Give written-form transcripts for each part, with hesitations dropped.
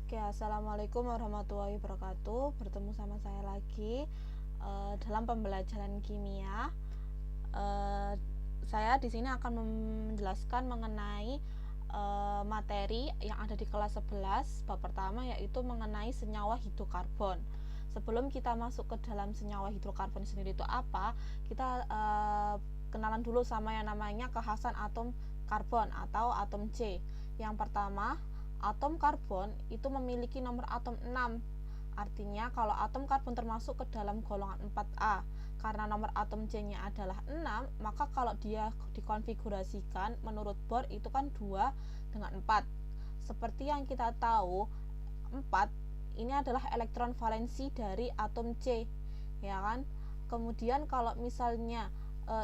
Oke, assalamualaikum warahmatullahi wabarakatuh. Bertemu sama saya lagi dalam pembelajaran kimia. Saya di sini akan menjelaskan mengenai materi yang ada di kelas 11 bab pertama, yaitu mengenai senyawa hidrokarbon. Sebelum kita masuk ke dalam senyawa hidrokarbon sendiri itu apa, kita kenalan dulu sama yang namanya kekhasan atom karbon atau atom C. Yang pertama, atom karbon itu memiliki nomor atom 6. Artinya kalau atom karbon termasuk ke dalam golongan 4A, karena nomor atom C-nya adalah 6, maka kalau dia dikonfigurasikan menurut Bohr itu kan 2 dengan 4. Seperti yang kita tahu, 4 ini adalah elektron valensi dari atom C, ya kan? Kemudian kalau misalnya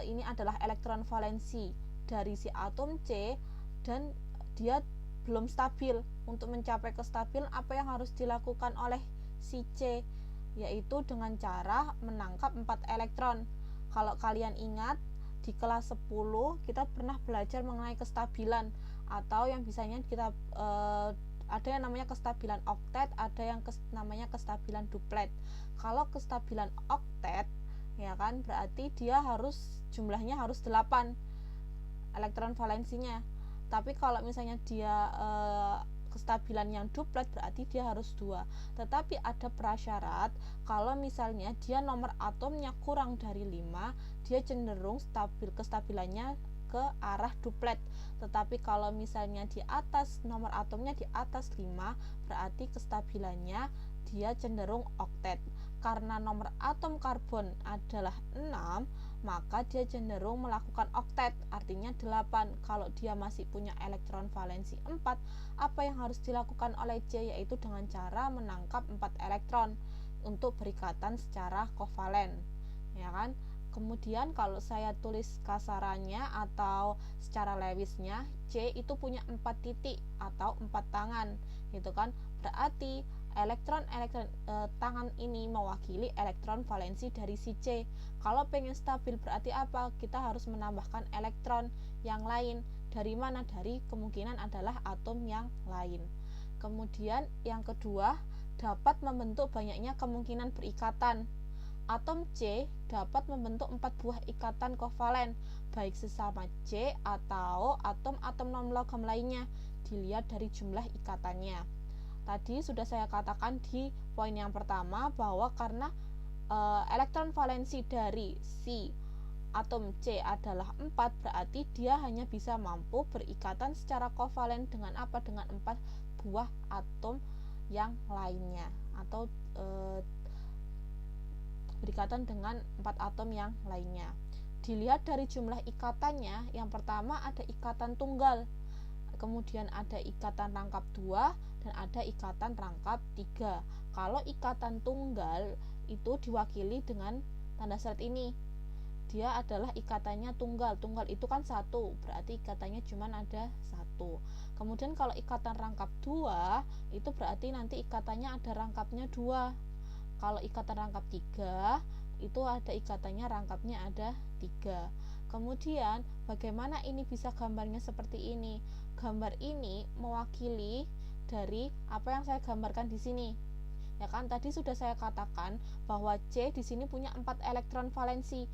ini adalah elektron valensi dari si atom C dan dia belum stabil. Untuk mencapai kestabilan, apa yang harus dilakukan oleh si C? Yaitu dengan cara menangkap 4 elektron. Kalau kalian ingat, di kelas 10 kita pernah belajar mengenai kestabilan, atau yang biasanya kita ada yang namanya kestabilan oktet, ada yang namanya kestabilan duplet. Kalau kestabilan oktet, ya kan, berarti dia jumlahnya harus 8 elektron valensinya. Tapi kalau misalnya dia kestabilan yang duplet, berarti dia harus 2. Tetapi ada prasyarat, kalau misalnya dia nomor atomnya kurang dari 5, dia cenderung kestabilannya ke arah duplet. Tetapi kalau misalnya di atas nomor atomnya di atas 5, berarti kestabilannya dia cenderung oktet. Karena nomor atom karbon adalah 6, maka dia cenderung melakukan oktet, artinya 8. Kalau dia masih punya elektron valensi 4, apa yang harus dilakukan oleh C? Yaitu dengan cara menangkap 4 elektron untuk berikatan secara kovalen, ya kan? Kemudian kalau saya tulis kasarannya atau secara lewisnya, C itu punya 4 titik atau 4 tangan, gitu kan? Berarti elektron tangan ini mewakili elektron valensi dari si C. Kalau pengen stabil berarti apa? Kita harus menambahkan elektron yang lain. Dari mana? Dari kemungkinan adalah atom yang lain. Kemudian yang kedua, dapat membentuk banyaknya kemungkinan berikatan. Atom C dapat membentuk 4 buah ikatan kovalen, baik sesama C atau atom-atom non-logam lainnya, dilihat dari jumlah ikatannya. Tadi sudah saya katakan di poin yang pertama bahwa karena elektron valensi dari si atom C adalah 4, berarti dia hanya bisa mampu berikatan secara kovalen dengan apa? Dengan 4 buah atom yang lainnya, atau berikatan dengan 4 atom yang lainnya. Dilihat dari jumlah ikatannya, yang pertama ada ikatan tunggal, kemudian ada ikatan rangkap 2, dan ada ikatan rangkap 3. Kalau ikatan tunggal itu diwakili dengan tanda seret ini. Dia adalah ikatannya tunggal. Tunggal itu kan 1, berarti ikatannya cuma ada 1. Kemudian kalau ikatan rangkap 2, itu berarti nanti ikatannya ada rangkapnya 2. Kalau ikatan rangkap 3, itu ada ikatannya rangkapnya ada 3. Kemudian bagaimana ini bisa gambarnya seperti ini? Gambar ini mewakili dari apa yang saya gambarkan di sini. Ya kan, tadi sudah saya katakan bahwa C di sini punya 4 elektron valensi.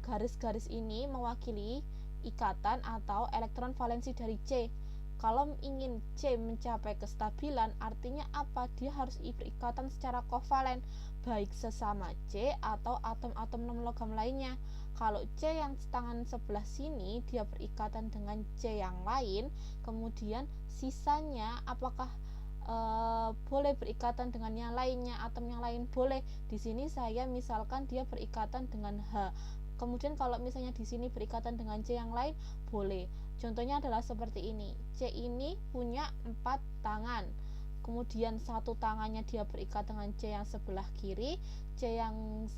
Garis-garis ini mewakili ikatan atau elektron valensi dari C. Kalau ingin C mencapai kestabilan, artinya apa? Dia harus berikatan secara kovalen, baik sesama C atau atom-atom non-logam lainnya. Kalau C yang tangan sebelah sini dia berikatan dengan C yang lain, kemudian sisanya apakah boleh berikatan dengan yang lainnya, atom yang lain? Boleh. Di sini saya misalkan dia berikatan dengan H. Kemudian kalau misalnya di sini berikatan dengan C yang lain, boleh. Contohnya adalah seperti ini. C ini punya 4 tangan. Kemudian satu tangannya dia berikat dengan C yang sebelah kiri, C yang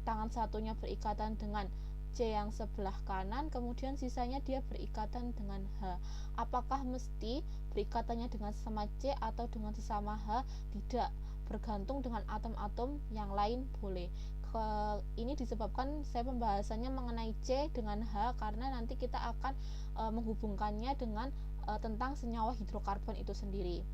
tangan satunya berikatan dengan C yang sebelah kanan, kemudian sisanya dia berikatan dengan H. Apakah mesti berikatannya dengan sesama C atau dengan sesama H? Tidak, bergantung dengan atom-atom yang lain boleh. Ini disebabkan saya pembahasannya mengenai C dengan H karena nanti kita akan menghubungkannya dengan tentang senyawa hidrokarbon itu sendiri.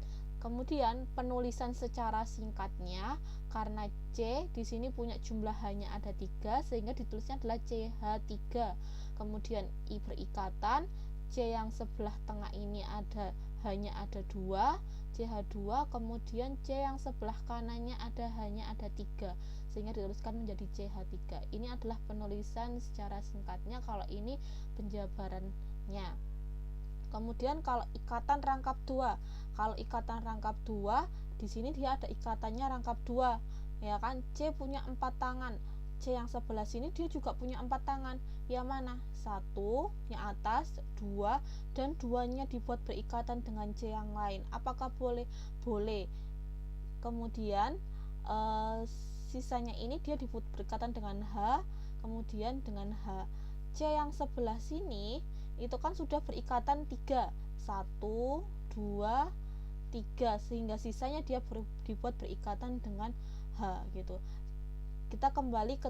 Kemudian penulisan secara singkatnya, karena C di sini punya jumlah hanya ada 3 sehingga ditulisnya adalah CH3. Kemudian I berikatan, C yang sebelah tengah ini hanya ada 2, CH2, kemudian C yang sebelah kanannya hanya ada 3 sehingga dituliskan menjadi CH3. Ini adalah penulisan secara singkatnya, kalau ini penjabarannya. Kemudian kalau ikatan rangkap 2, kalau ikatan rangkap 2 di sini dia ada ikatannya rangkap 2, ya kan. C punya 4 tangan, C yang sebelah sini dia juga punya 4 tangan. Yang mana? 1 yang atas, 2, dan 2-nya dibuat berikatan dengan C yang lain. Apakah boleh? Boleh. Kemudian sisanya ini dia dibuat berikatan dengan H, kemudian dengan H. C yang sebelah sini itu kan sudah berikatan 3, 1, 2, 3, sehingga sisanya dia dibuat berikatan dengan H gitu. Kita kembali ke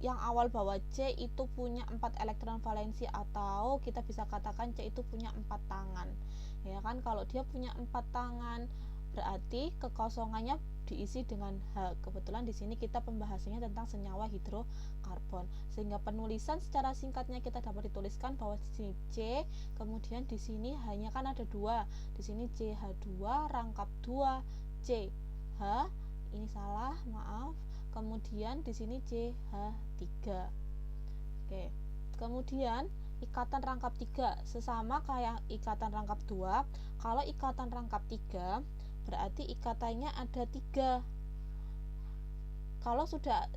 yang awal bahwa C itu punya 4 elektron valensi, atau kita bisa katakan C itu punya 4 tangan, ya kan. Kalau dia punya 4 tangan berarti kekosongannya diisi dengan H. Kebetulan di sini kita pembahasannya tentang senyawa hidrokarbon, sehingga penulisan secara singkatnya kita dapat dituliskan bahwa di sini C, kemudian di sini hanya kan ada 2, di sini CH2 rangkap 2 CH, ini salah, maaf. Kemudian di sini CH3. Oke. Kemudian ikatan rangkap 3 sesama kayak ikatan rangkap 2. Kalau ikatan rangkap 3 berarti ikatannya ada 3. Kalau sudah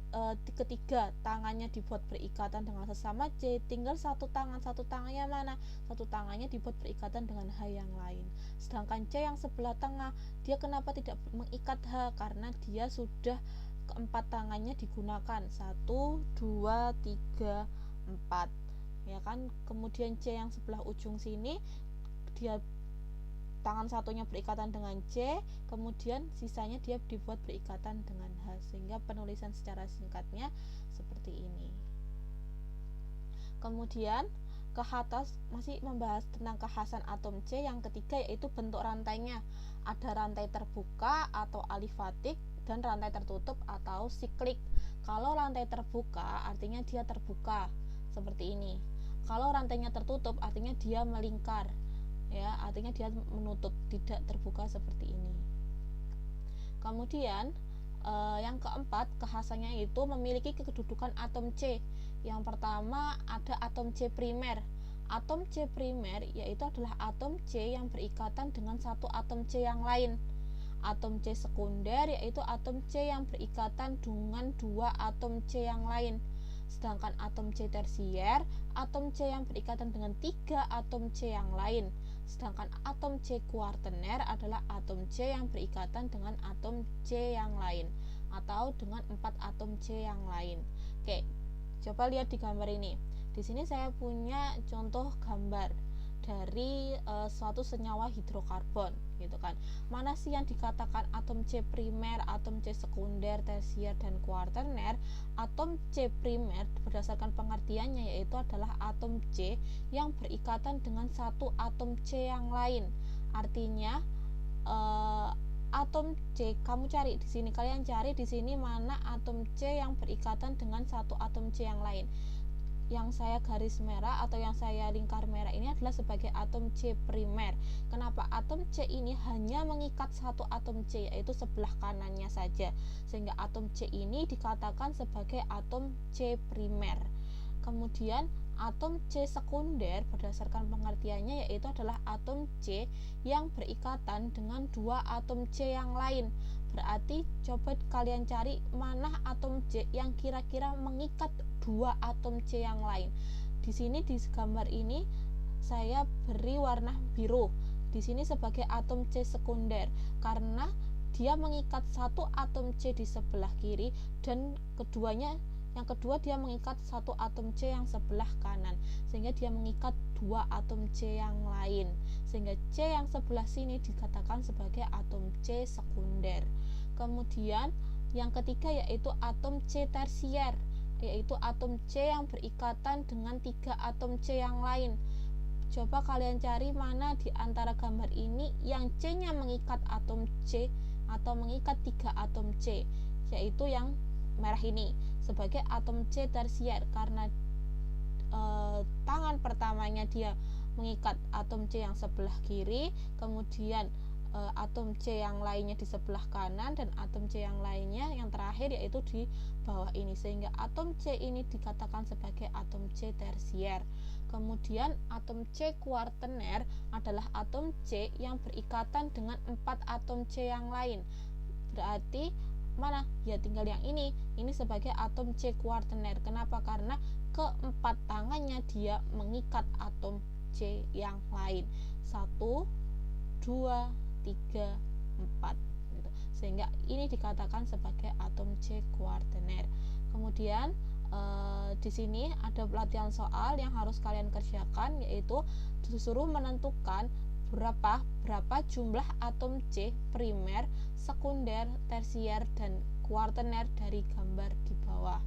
ketiga tangannya dibuat berikatan dengan sesama C, tinggal satu tangannya mana? Satu tangannya dibuat berikatan dengan H yang lain. Sedangkan C yang sebelah tengah, dia kenapa tidak mengikat H? Karena dia sudah keempat tangannya digunakan, 1, 2, 3, 4, ya kan. Kemudian C yang sebelah ujung sini dia tangan satunya berikatan dengan C, kemudian sisanya dia dibuat berikatan dengan H, sehingga penulisan secara singkatnya seperti ini. Kemudian ke atas masih membahas tentang kekhasan atom C. Yang ketiga yaitu bentuk rantainya. Ada rantai terbuka atau alifatik dan rantai tertutup atau siklik. Kalau rantai terbuka artinya dia terbuka seperti ini. Kalau rantainya tertutup artinya dia melingkar, ya, artinya dia menutup, tidak terbuka seperti ini. Kemudian yang keempat kekhasannya itu memiliki kedudukan atom C. Yang pertama ada atom C primer. Atom C primer yaitu adalah atom C yang berikatan dengan satu atom C yang lain. Atom C sekunder yaitu atom C yang berikatan dengan dua atom C yang lain. Sedangkan atom C tersier, atom C yang berikatan dengan 3 atom C yang lain. Sedangkan atom C kuartener adalah atom C yang berikatan dengan atom C yang lain atau dengan 4 atom C yang lain. Oke, coba lihat di gambar ini. Di sini saya punya contoh gambar dari suatu senyawa hidrokarbon, gitu kan. Mana sih yang dikatakan atom C primer, atom C sekunder, tersier, dan kuartener? Atom C primer berdasarkan pengertiannya yaitu adalah atom C yang berikatan dengan satu atom C yang lain. Artinya atom C, kamu cari di sini, kalian cari di sini mana atom C yang berikatan dengan satu atom C yang lain. Yang saya garis merah atau yang saya lingkar merah ini adalah sebagai atom C primer. Kenapa? Atom C ini hanya mengikat satu atom C, yaitu sebelah kanannya saja, sehingga atom C ini dikatakan sebagai atom C primer. Kemudian atom C sekunder berdasarkan pengertiannya yaitu adalah atom C yang berikatan dengan dua atom C yang lain. Berarti coba kalian cari mana atom C yang kira-kira mengikat dua atom C yang lain. Di sini di gambar ini saya beri warna biru. Di sini sebagai atom C sekunder karena dia mengikat satu atom C di sebelah kiri dan yang kedua dia mengikat satu atom C yang sebelah kanan, sehingga dia mengikat dua atom C yang lain, sehingga C yang sebelah sini dikatakan sebagai atom C sekunder. Kemudian yang ketiga yaitu atom C tersier, yaitu atom C yang berikatan dengan 3 atom C yang lain. Coba kalian cari mana di antara gambar ini yang C-nya mengikat atom C atau mengikat 3 atom C, yaitu yang merah ini sebagai atom C tersier, karena tangan pertamanya dia mengikat atom C yang sebelah kiri, kemudian atom C yang lainnya di sebelah kanan, dan atom C yang lainnya yang terakhir yaitu di bawah ini, sehingga atom C ini dikatakan sebagai atom C tersier. Kemudian atom C kuartener adalah atom C yang berikatan dengan 4 atom C yang lain. Berarti mana? Ya tinggal yang ini sebagai atom C kuartener. Kenapa? Karena keempat tangannya dia mengikat atom C yang lain. 1, 2, 3, 4 gitu. Sehingga ini dikatakan sebagai atom C kuartener. Kemudian di sini ada pelatihan soal yang harus kalian kerjakan, yaitu disuruh menentukan berapa jumlah atom C primer, sekunder, tersier, dan kuartener dari gambar di bawah.